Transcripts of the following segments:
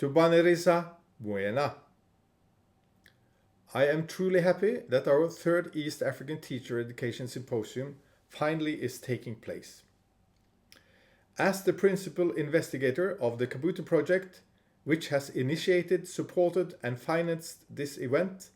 Tubaneriza Buena. I am truly happy that our third East African Teacher Education Symposium finally is taking place. As the principal investigator of the Kabuto project, which has initiated, supported and financed this event,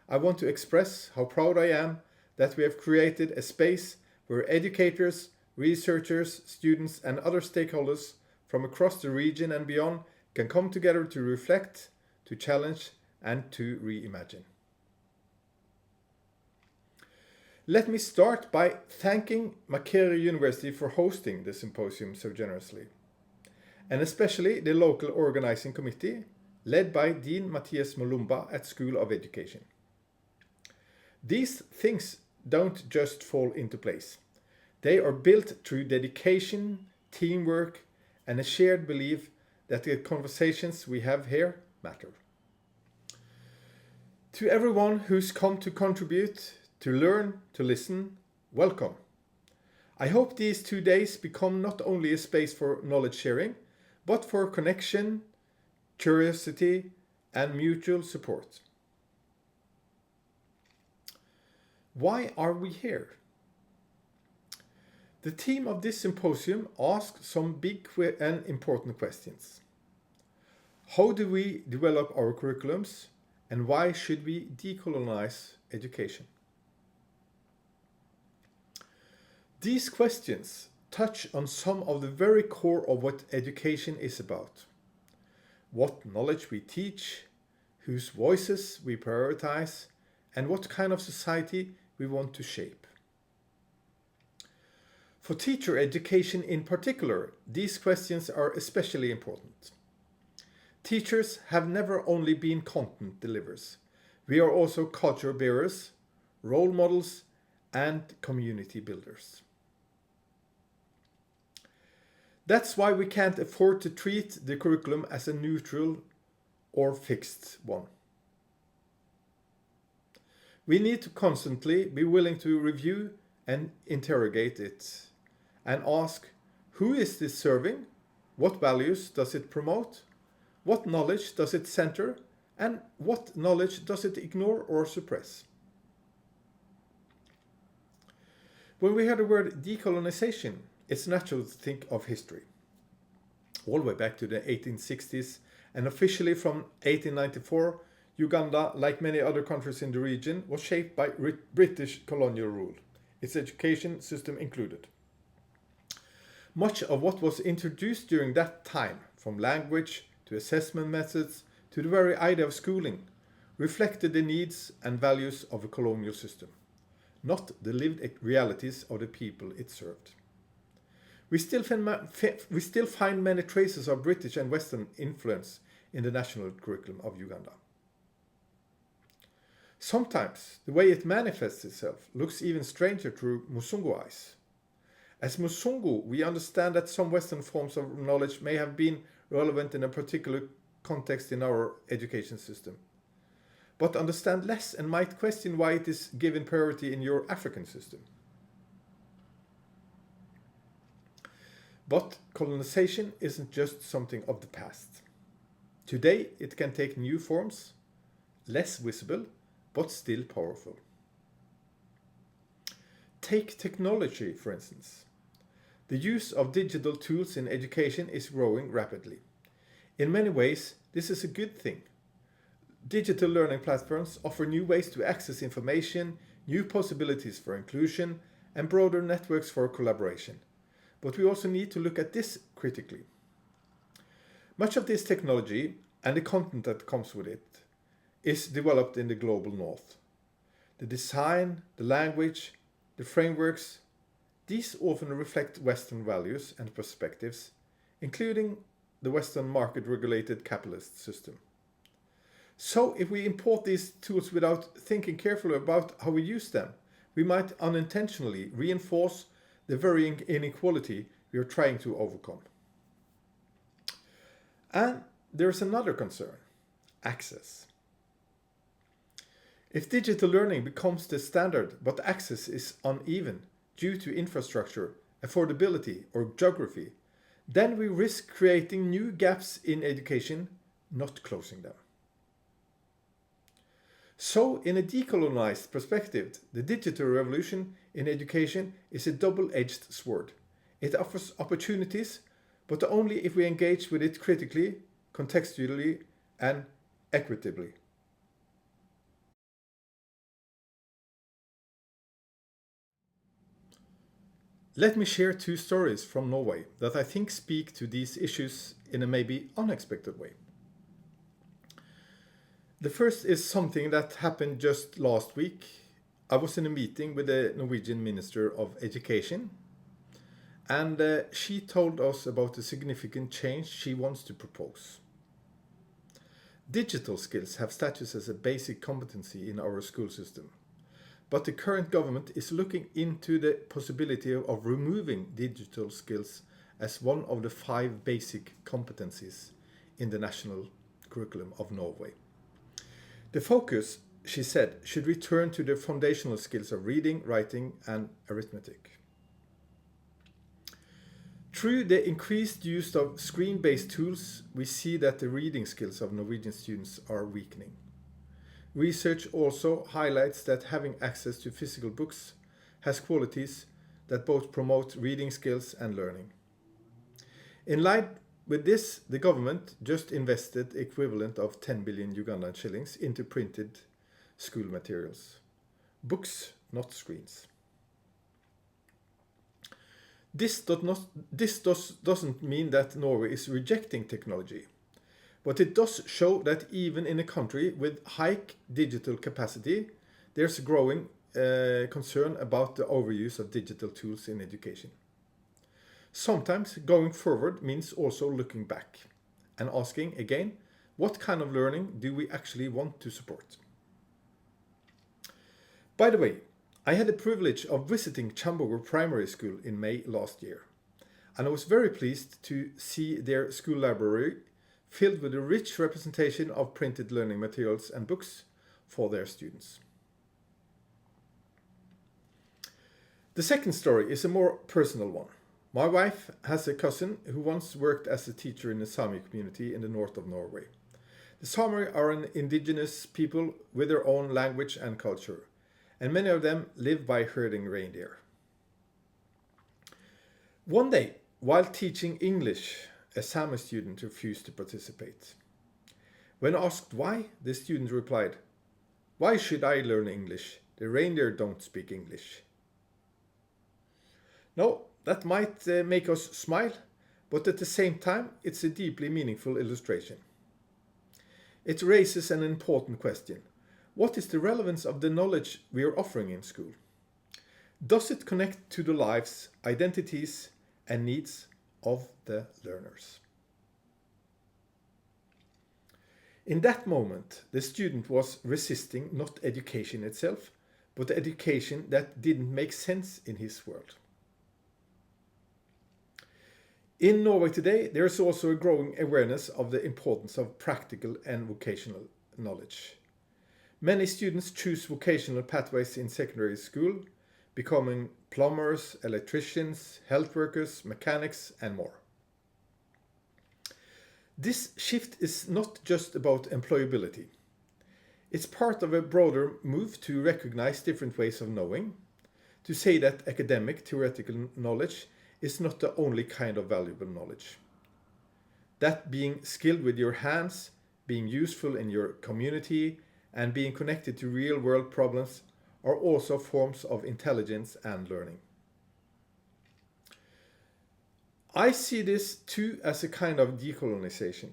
I want to express how proud I am that we have created a space where educators, researchers, students and other stakeholders from across the region and beyond can come together to reflect, to challenge and to reimagine. Let me start by thanking Makerere University for hosting the symposium so generously, and especially the local organizing committee led by Dean Matthias Mulumba at School of Education. These things don't just fall into place. They are built through dedication, teamwork, and a shared belief that the conversations we have here matter. To everyone who's come to contribute, to learn, to listen, welcome. I hope these 2 days become not only a space for knowledge sharing, but for connection, curiosity, and mutual support. Why are we here? The theme of this symposium asks some big and important questions. How do we develop our curriculums, and why should we decolonize education? These questions touch on some of the very core of what education is about. What knowledge we teach, whose voices we prioritize, and what kind of society we want to shape. For teacher education in particular, these questions are especially important. Teachers have never only been content deliverers. We are also culture bearers, role models, and community builders. That's why we can't afford to treat the curriculum as a neutral or fixed one. We need to constantly be willing to review and interrogate it and ask, who is this serving? What values does it promote? What knowledge does it center? And what knowledge does it ignore or suppress? When we hear the word decolonization, it's natural to think of history. All the way back to the 1860s, and officially from 1894, Uganda, like many other countries in the region, was shaped by British colonial rule, its education system included. Much of what was introduced during that time, from language to assessment methods to the very idea of schooling, reflected the needs and values of a colonial system, not the lived realities of the people it served. We still find many traces of British and Western influence in the national curriculum of Uganda. Sometimes the way it manifests itself looks even stranger through Musungu eyes. As Musungu, we understand that some Western forms of knowledge may have been relevant in a particular context in our education system, but understand less and might question why it is given priority in your African system. But colonization isn't just something of the past. Today it can take new forms, less visible, but still powerful. Take technology, for instance. The use of digital tools in education is growing rapidly. In many ways, this is a good thing. Digital learning platforms offer new ways to access information, new possibilities for inclusion, and broader networks for collaboration. But we also need to look at this critically. Much of this technology and the content that comes with it is developed in the global north. The design, the language, the frameworks, these often reflect Western values and perspectives, including the Western market-regulated capitalist system. So if we import these tools without thinking carefully about how we use them, we might unintentionally reinforce the varying inequality we are trying to overcome. And there's another concern: access. If digital learning becomes the standard but access is uneven due to infrastructure, affordability or geography, then we risk creating new gaps in education not closing them. So, in a decolonized perspective, the digital revolution in education is a double-edged sword. It offers opportunities, but only if we engage with it critically, contextually, and equitably. Let me share two stories from Norway that I think speak to these issues in a maybe unexpected way. The first is something that happened just last week. I was in a meeting with the Norwegian Minister of Education, and she told us about a significant change she wants to propose. Digital skills have status as a basic competency in our school system, but the current government is looking into the possibility of removing digital skills as one of the 5 basic competencies in the national curriculum of Norway. The focus, she said, should return to the foundational skills of reading, writing, and arithmetic. Through the increased use of screen-based tools, we see that the reading skills of Norwegian students are weakening. Research also highlights that having access to physical books has qualities that both promote reading skills and learning. In line with this, the government just invested equivalent of 10 billion Ugandan shillings into printed school materials. Books, not screens. This doesn't mean that Norway is rejecting technology, but it does show that even in a country with high digital capacity, there's a growing concern about the overuse of digital tools in education. Sometimes going forward means also looking back and asking again, what kind of learning do we actually want to support? By the way, I had the privilege of visiting Chambogo Primary School in May last year, and I was very pleased to see their school library filled with a rich representation of printed learning materials and books for their students. The second story is a more personal one. My wife has a cousin who once worked as a teacher in the Sami community in the north of Norway. The Sami are an indigenous people with their own language and culture, and many of them live by herding reindeer. One day, while teaching English, a Sami student refused to participate. When asked why, the student replied, "Why should I learn English? The reindeer don't speak English." Now, that might make us smile, but at the same time, it's a deeply meaningful illustration. It raises an important question. What is the relevance of the knowledge we are offering in school? Does it connect to the lives, identities, and needs of the learners? In that moment, the student was resisting not education itself, but education that didn't make sense in his world. In Norway today, there is also a growing awareness of the importance of practical and vocational knowledge. Many students choose vocational pathways in secondary school, becoming plumbers, electricians, health workers, mechanics, and more. This shift is not just about employability. It's part of a broader move to recognize different ways of knowing, to say that academic theoretical knowledge is not the only kind of valuable knowledge. That being skilled with your hands, being useful in your community, and being connected to real-world problems are also forms of intelligence and learning. I see this too as a kind of decolonization.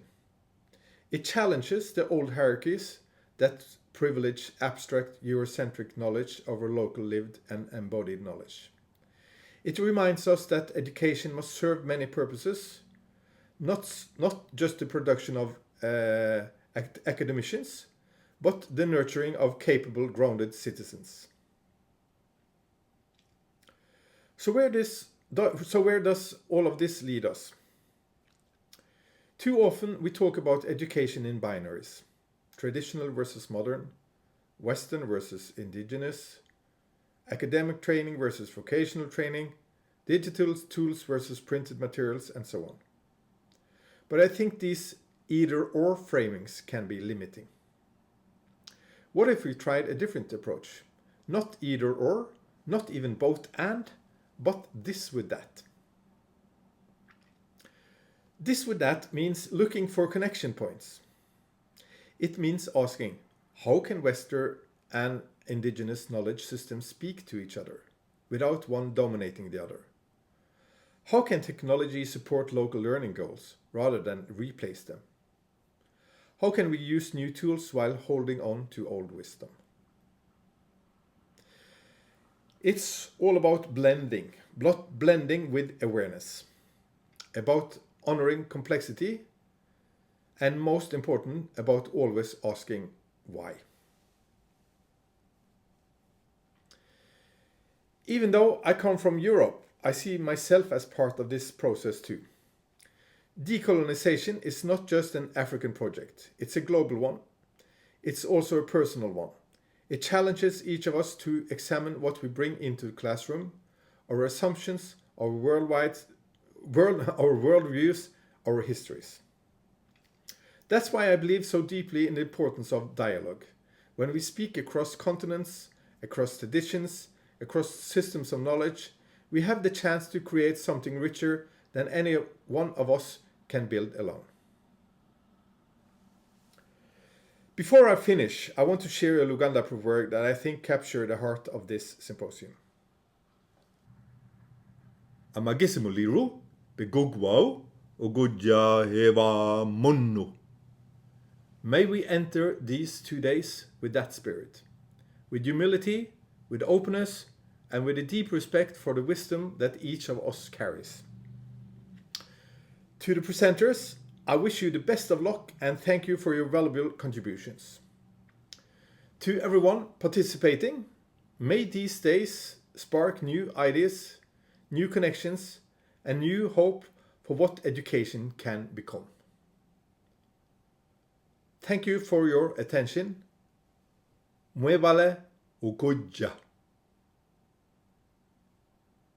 It challenges the old hierarchies that privilege abstract Eurocentric knowledge over local lived and embodied knowledge. It reminds us that education must serve many purposes, not just the production of academicians, but the nurturing of capable, grounded citizens. So where does all of this lead us? Too often we talk about education in binaries: traditional versus modern, Western versus indigenous, academic training versus vocational training, digital tools versus printed materials, and so on. But I think these either-or framings can be limiting. What if we tried a different approach? Not either-or, not even both and, but this with that. This with that means looking for connection points. It means asking, how can Western and indigenous knowledge systems speak to each other without one dominating the other? How can technology support local learning goals rather than replace them? How can we use new tools while holding on to old wisdom? It's all about blending with awareness, about honoring complexity, and most important, about always asking why. Even though I come from Europe, I see myself as part of this process too. Decolonization is not just an African project, it's a global one. It's also a personal one. It challenges each of us to examine what we bring into the classroom, our assumptions, our worldviews, our histories. That's why I believe so deeply in the importance of dialogue. When we speak across continents, across traditions, across systems of knowledge, we have the chance to create something richer than any one of us can build alone. Before I finish, I want to share a Luganda proverb that I think captured the heart of this symposium. Amagisimuliru begugwao oguja heva monno. May we enter these 2 days with that spirit, with humility, with openness, and with a deep respect for the wisdom that each of us carries. To the presenters, I wish you the best of luck and thank you for your valuable contributions. To everyone participating, may these days spark new ideas, new connections, and new hope for what education can become. Thank you for your attention. Mwebale ukoja.